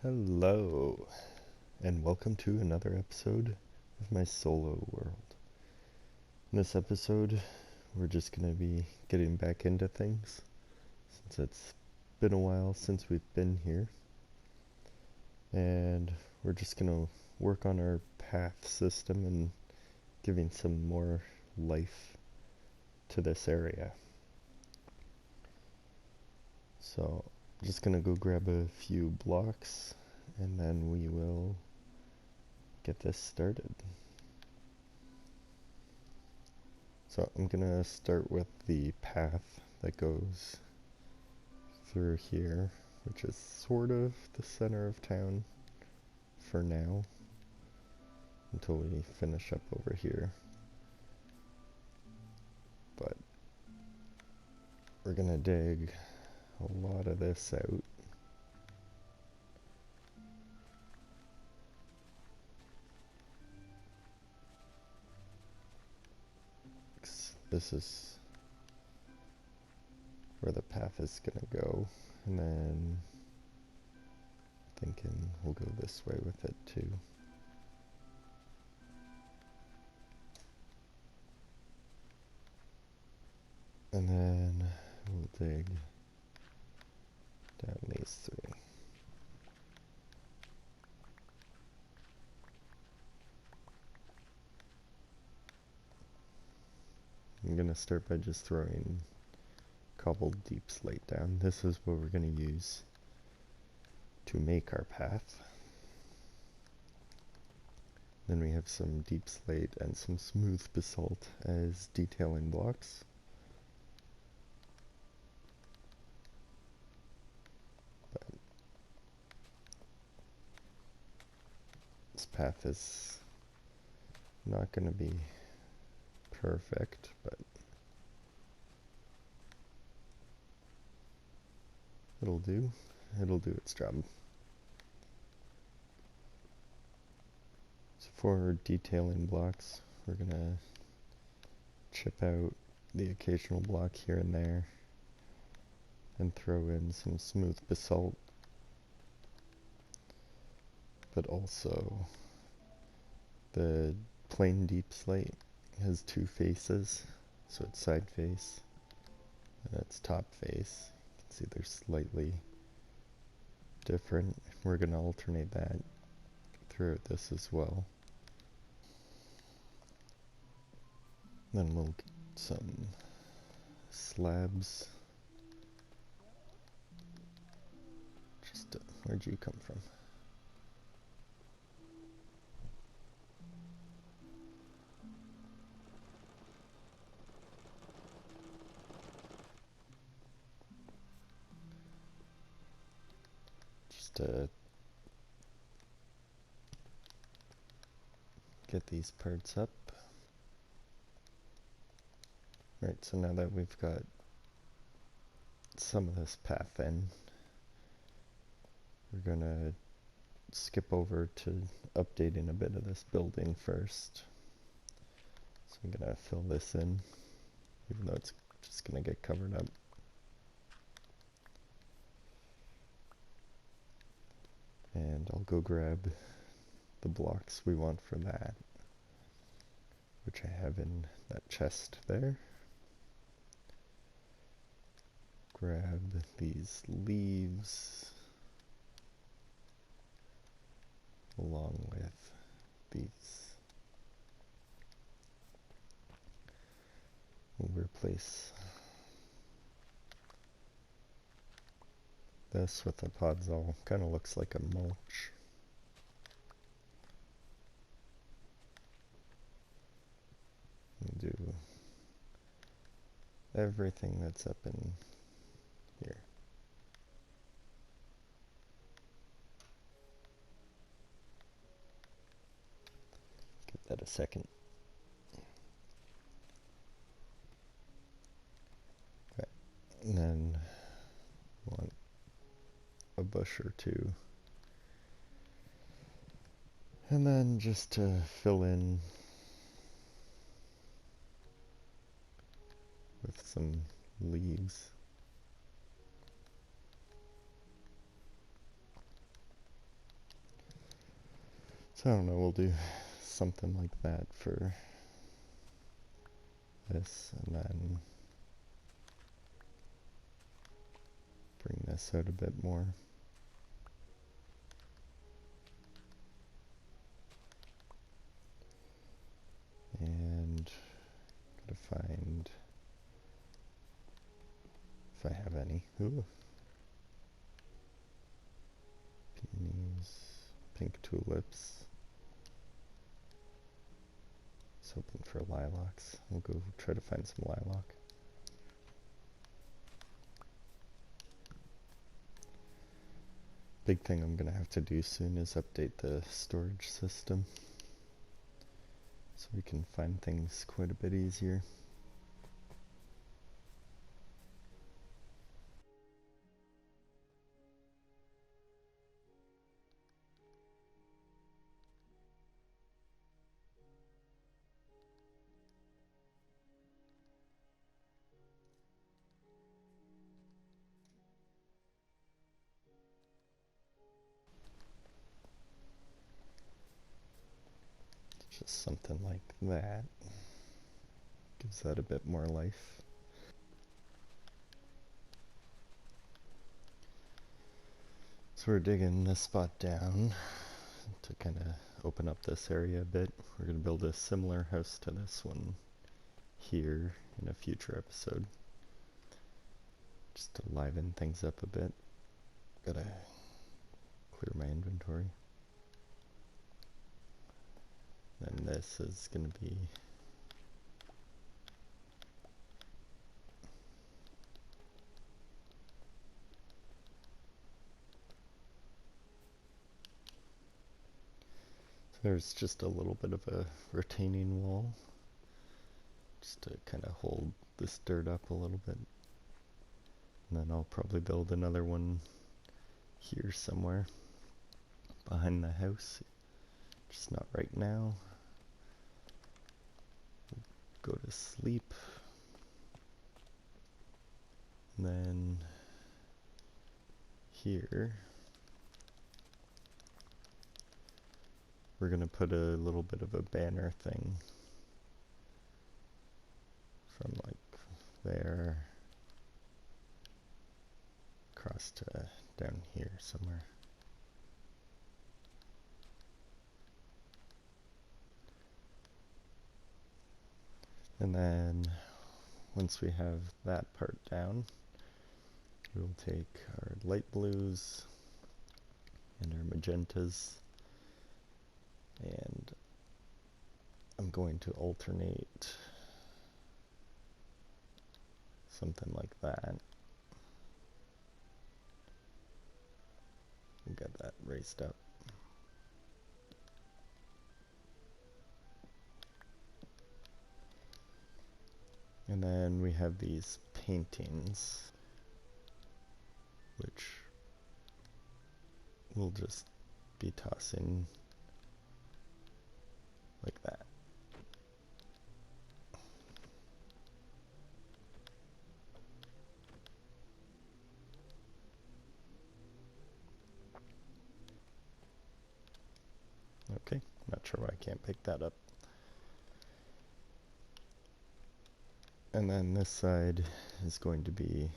Hello, and welcome to another episode of my solo world. In this episode, we're just going to be getting back into things, since it's been a while since we've been here. And we're just going to work on our path system and giving some more life to this area. So, I'm just going to go grab a few blocks, and then we will get this started. So I'm gonna start with the path that goes through here, which is sort of the center of town for now, until we finish up over here. But we're gonna dig a lot of this out. This is where the path is gonna go, and then thinking we'll go this way with it too. And then we'll dig down these three. I'm gonna start by just throwing cobbled deep slate down. This is what we're gonna use to make our path. Then we have some deep slate and some smooth basalt as detailing blocks. But this path is not going to be perfect, but it'll do. It'll do its job. So for detailing blocks, we're going to chip out the occasional block here and there and throw in some smooth basalt, but also the plain deep slate has two faces, so it's side face and it's top face. You can see they're slightly different. We're going to alternate that throughout this as well. Then we'll get some slabs. Where'd you come from? Just get these parts up. Right, so now that we've got some of this path in, we're gonna skip over to updating a bit of this building first. So I'm gonna fill this in, even though it's just gonna get covered up. And I'll go grab the blocks we want for that, which I have in that chest there. Grab these leaves along with these. We'll replace this with a podzol. Kind of looks like a mulch. We'll do everything that's up in here. Give that a second. Okay. And then want a bush or two. And then just to fill in with some leaves. So I don't know, we'll do something like that for this, and then bring this out a bit more. And gotta find if I have any. Ooh. Peonies, pink tulips. I was hoping for lilacs. We'll go try to find some lilac. Big thing I'm gonna have to do soon is update the storage system so we can find things quite a bit easier. Just something like that. Gives that a bit more life. So we're digging this spot down to kind of open up this area a bit. We're going to build a similar house to this one here in a future episode. Just to liven things up a bit. Gotta clear my inventory. Then this is going to be there's just a little bit of a retaining wall just to kind of hold this dirt up a little bit. And then I'll probably build another one here somewhere behind the house. Just not right now. Go to sleep. And then here we're gonna put a little bit of a banner thing from like there across to down here somewhere. And then once we have that part down, we'll take our light blues and our magentas, and I'm going to alternate something like that. We'll get that raised up. And then we have these paintings, which we'll just be tossing like that. Okay, not sure why I can't pick that up. And then this side is going to be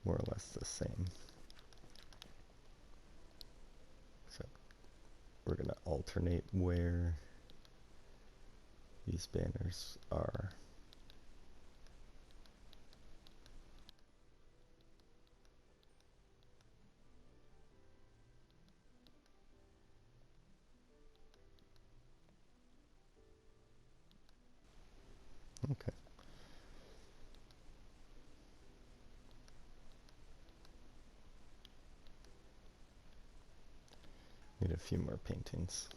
more or less the same. So we're going to alternate where these banners are. Okay. Need a few more paintings.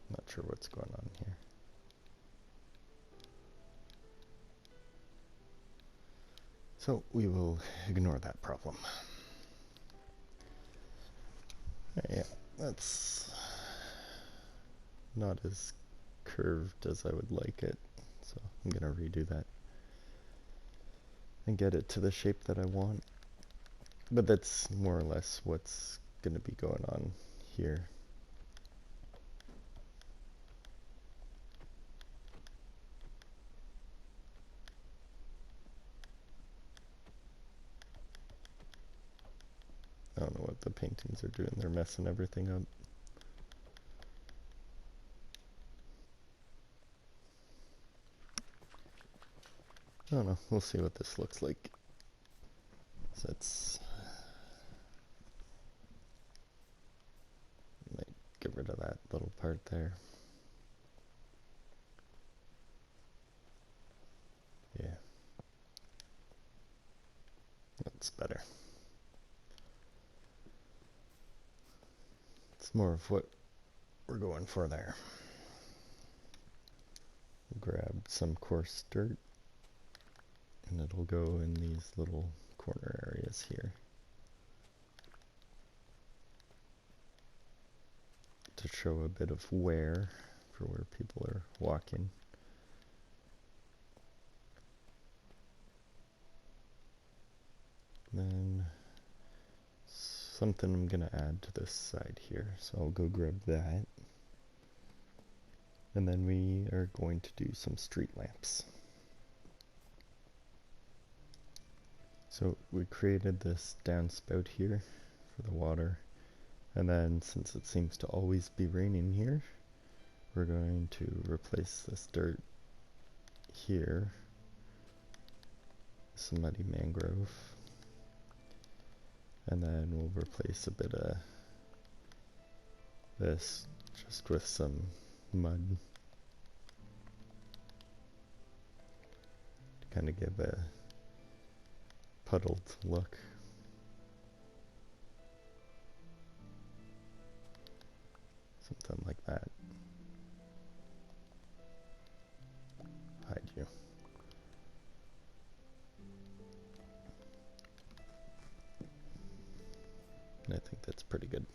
Not sure what's going on here. So we will ignore that problem. Yeah, that's not as curved as I would like it. So I'm gonna redo that and get it to the shape that I want. But that's more or less what's gonna be going on here. I don't know what the paintings are doing. They're messing everything up. I don't know. We'll see what this looks like. So it's... might get rid of that little part there. Yeah. That's better. It's more of what we're going for there. Grab some coarse dirt, and it'll go in these little corner areas here to show a bit of wear for where people are walking. Then something I'm gonna add to this side here, so I'll go grab that. And then we are going to do some street lamps. So we created this downspout here for the water, and then since it seems to always be raining here, we're going to replace this dirt here, some muddy mangrove, and then we'll replace a bit of this just with some mud to kind of give a puddled look. Something like that. Hide you. And I think that's pretty good.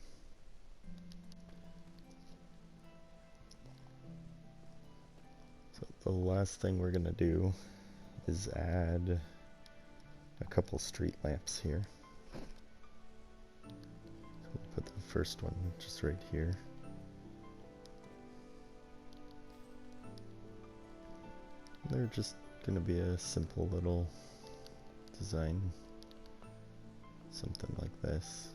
So the last thing we're gonna do is add a couple street lamps here. So we'll put the first one just right here. They're just gonna be a simple little design, something like this.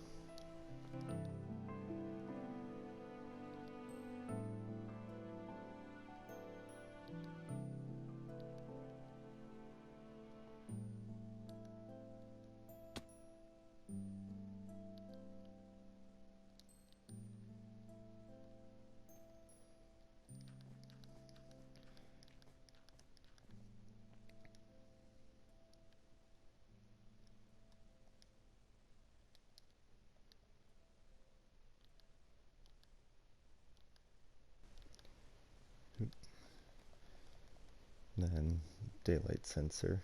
Then daylight sensor,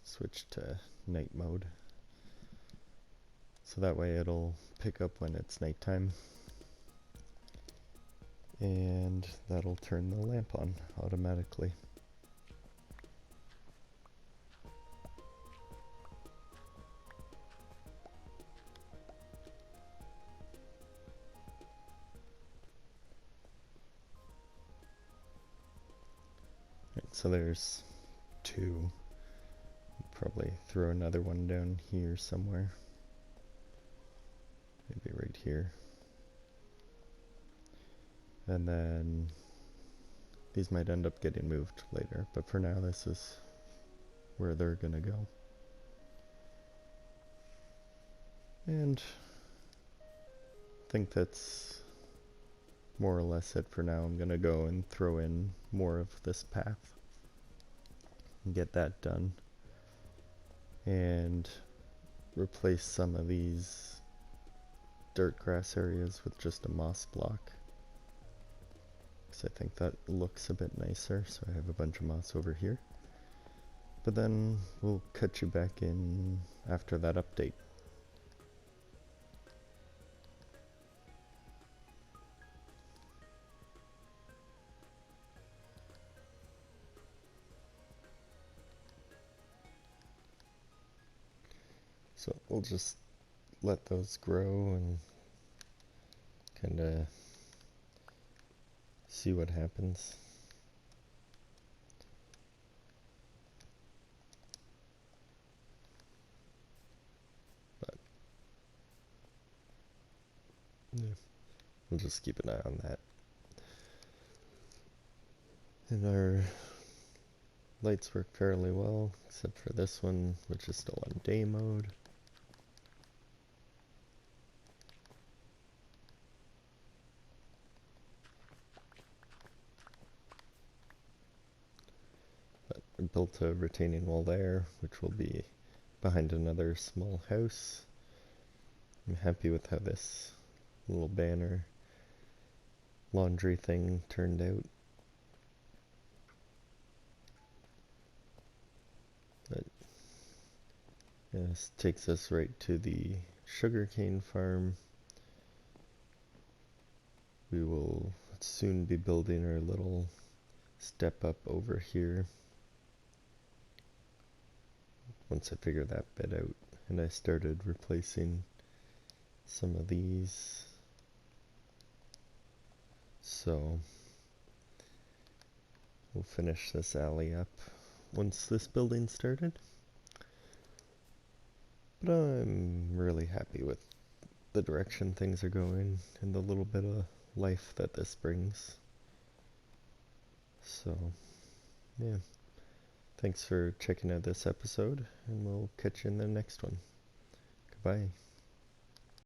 switch to night mode, so that way it'll pick up when it's nighttime, and that'll turn the lamp on automatically. So there's two. Probably throw another one down here somewhere. Maybe right here. And then these might end up getting moved later, but for now this is where they're gonna go. And I think that's more or less it for now. I'm gonna go and throw in more of this path and get that done, and replace some of these dirt grass areas with just a moss block, because I think that looks a bit nicer. So I have a bunch of moss over here, but then we'll cut you back in after that update. So we'll just let those grow and kind of see what happens. But yeah, we'll just keep an eye on that. And our lights work fairly well, except for this one, which is still on day mode. But I built a retaining wall there, which will be behind another small house. I'm happy with how this little banner laundry thing turned out. But yeah, this takes us right to the sugarcane farm. We will soon be building our little step up over here once I figure that bit out. And I started replacing some of these. So we'll finish this alley up once this building started. But I'm really happy with the direction things are going and the little bit of life that this brings. So, yeah. Thanks for checking out this episode, and we'll catch you in the next one. Goodbye.